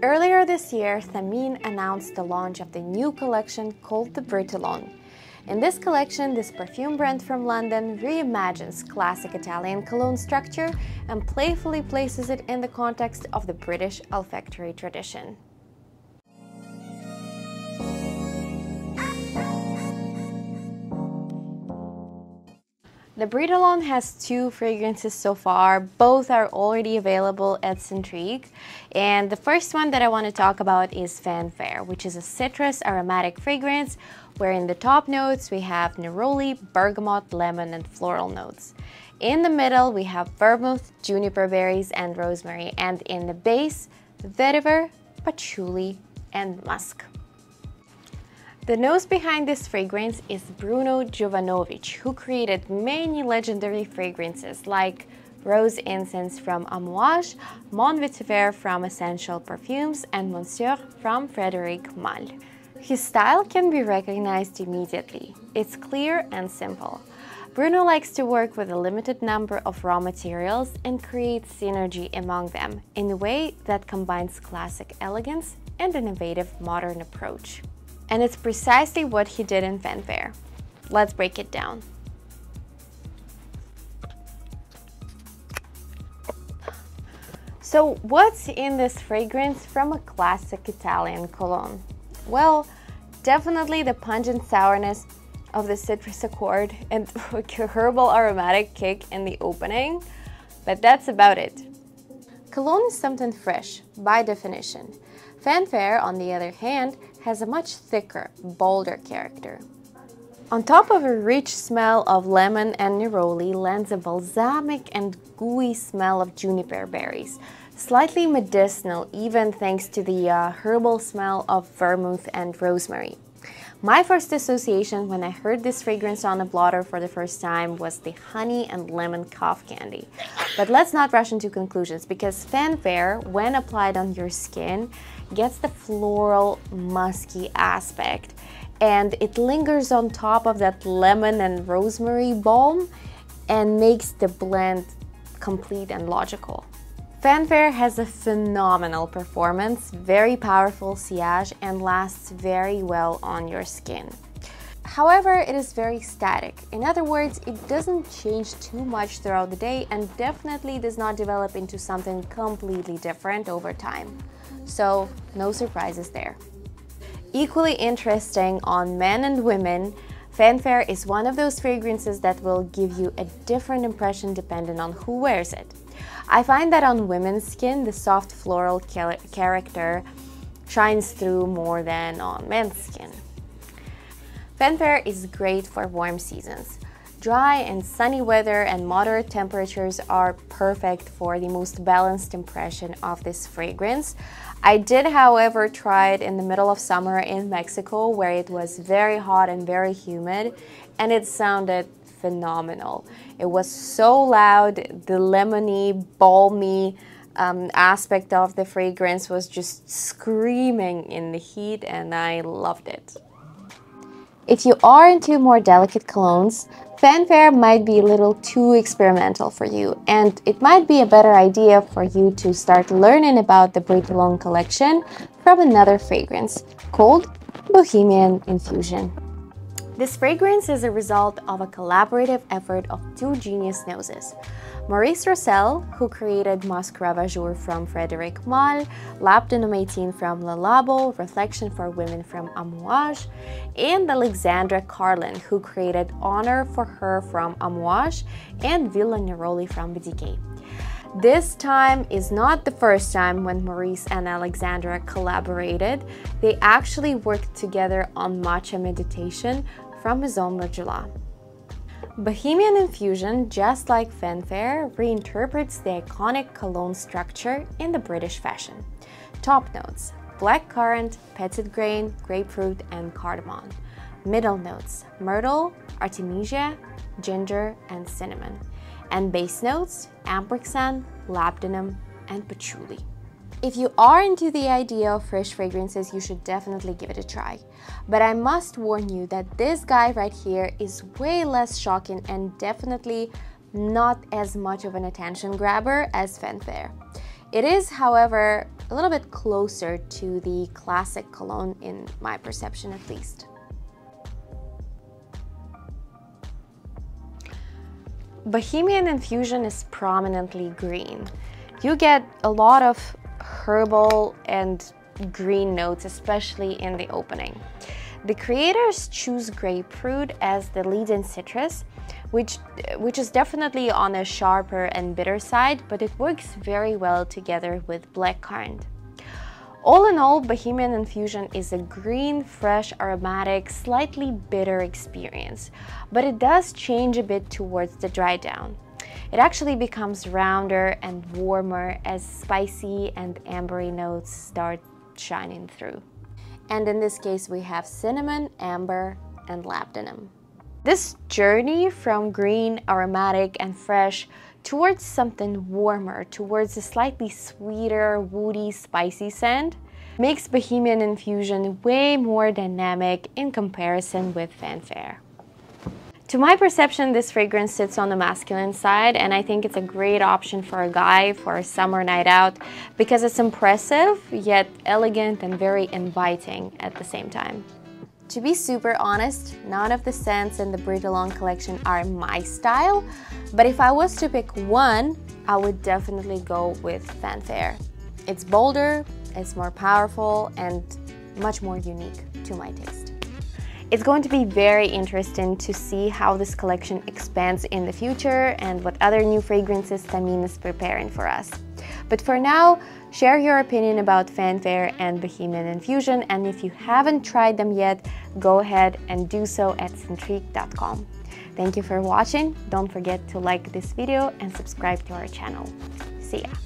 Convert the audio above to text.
Earlier this year, Thameen announced the launch of the new collection called the Britologne. In this collection, this perfume brand from London reimagines classic Italian cologne structure and playfully places it in the context of the British olfactory tradition. The Britologne has 2 fragrances so far. Both are already available at Centrique. And the first one that I want to talk about is Fanfare, which is a citrus aromatic fragrance where in the top notes we have neroli, bergamot, lemon, and floral notes. In the middle we have vermouth, juniper berries, and rosemary. And in the base, vetiver, patchouli, and musk. The nose behind this fragrance is Bruno Jovanovic, who created many legendary fragrances like Rose Incense from Amouage, Mon Vetiver from Essential Perfumes, and Monsieur from Frédéric Malle. His style can be recognized immediately. It's clear and simple. Bruno likes to work with a limited number of raw materials and create synergy among them in a way that combines classic elegance and an innovative modern approach. And it's precisely what he did in Fanfare. Let's break it down. So what's in this fragrance from a classic Italian cologne? Well, definitely the pungent sourness of the citrus accord and a herbal aromatic kick in the opening, but that's about it. Cologne is something fresh, by definition. Fanfare, on the other hand, has a much thicker, bolder character. On top of a rich smell of lemon and neroli lands a balsamic and gooey smell of juniper berries, slightly medicinal even thanks to the herbal smell of vermouth and rosemary. My first association when I heard this fragrance on a blotter for the first time was the honey and lemon cough candy. But let's not rush into conclusions, because Fanfare, when applied on your skin, gets the floral, musky aspect, and it lingers on top of that lemon and rosemary balm and makes the blend complete and logical. Fanfare has a phenomenal performance, very powerful sillage, and lasts very well on your skin. However, it is very static. In other words, it doesn't change too much throughout the day and definitely does not develop into something completely different over time. So, no surprises there. Equally interesting on men and women, Fanfare is one of those fragrances that will give you a different impression depending on who wears it. I find that on women's skin, the soft floral character shines through more than on men's skin. Fanfare is great for warm seasons. Dry and sunny weather and moderate temperatures are perfect for the most balanced impression of this fragrance. I did, however, try it in the middle of summer in Mexico, where it was very hot and very humid, and it sounded phenomenal. It was so loud, the lemony, balmy aspect of the fragrance was just screaming in the heat, and I loved it. If you are into more delicate colognes, Fanfare might be a little too experimental for you, and it might be a better idea for you to start learning about the Britologne collection from another fragrance called Bohemian Infusion. This fragrance is a result of a collaborative effort of 2 genius noses. Maurice Roucel, who created Masque Ravageur from Frédéric Malle, Lab de Nom 18 from Le Labo, Reflection for Women from Amouage, and Alexandra Carlin, who created Honor for Her from Amouage and Villa Neroli from Boutique. This time is not the first time when Maurice and Alexandra collaborated. They actually worked together on Matcha Meditation from Maison Margiela. Bohemian Infusion, just like Fanfare, reinterprets the iconic cologne structure in the British fashion. Top notes: blackcurrant, petit grain, grapefruit, and cardamom. Middle notes: myrtle, artemisia, ginger, and cinnamon. And base notes: ampersand, labdanum, and patchouli. If you are into the idea of fresh fragrances, you should definitely give it a try. But I must warn you that this guy right here is way less shocking and definitely not as much of an attention grabber as Fanfare. It is, however, a little bit closer to the classic cologne in my perception at least. Bohemian Infusion is prominently green. You get a lot of herbal and green notes, especially in the opening. The creators choose grapefruit as the lead-in citrus, which is definitely on a sharper and bitter side, but it works very well together with blackcurrant. All in all, Bohemian Infusion is a green, fresh, aromatic, slightly bitter experience, but it does change a bit towards the dry down. It actually becomes rounder and warmer as spicy and ambery notes start shining through. And in this case, we have cinnamon, amber, and labdanum. This journey from green, aromatic, and fresh towards something warmer, towards a slightly sweeter, woody, spicy scent, makes Bohemian Infusion way more dynamic in comparison with Fanfare. To my perception, this fragrance sits on the masculine side, and I think it's a great option for a guy for a summer night out because it's impressive, yet elegant and very inviting at the same time. To be super honest, none of the scents in the Britologne collection are my style, but if I was to pick one, I would definitely go with Fanfare. It's bolder, it's more powerful, and much more unique to my taste. It's going to be very interesting to see how this collection expands in the future and what other new fragrances Thameen is preparing for us. But for now, share your opinion about Fanfare and Bohemian Infusion, and if you haven't tried them yet, go ahead and do so at Centrique.com. Thank you for watching. Don't forget to like this video and subscribe to our channel. See ya!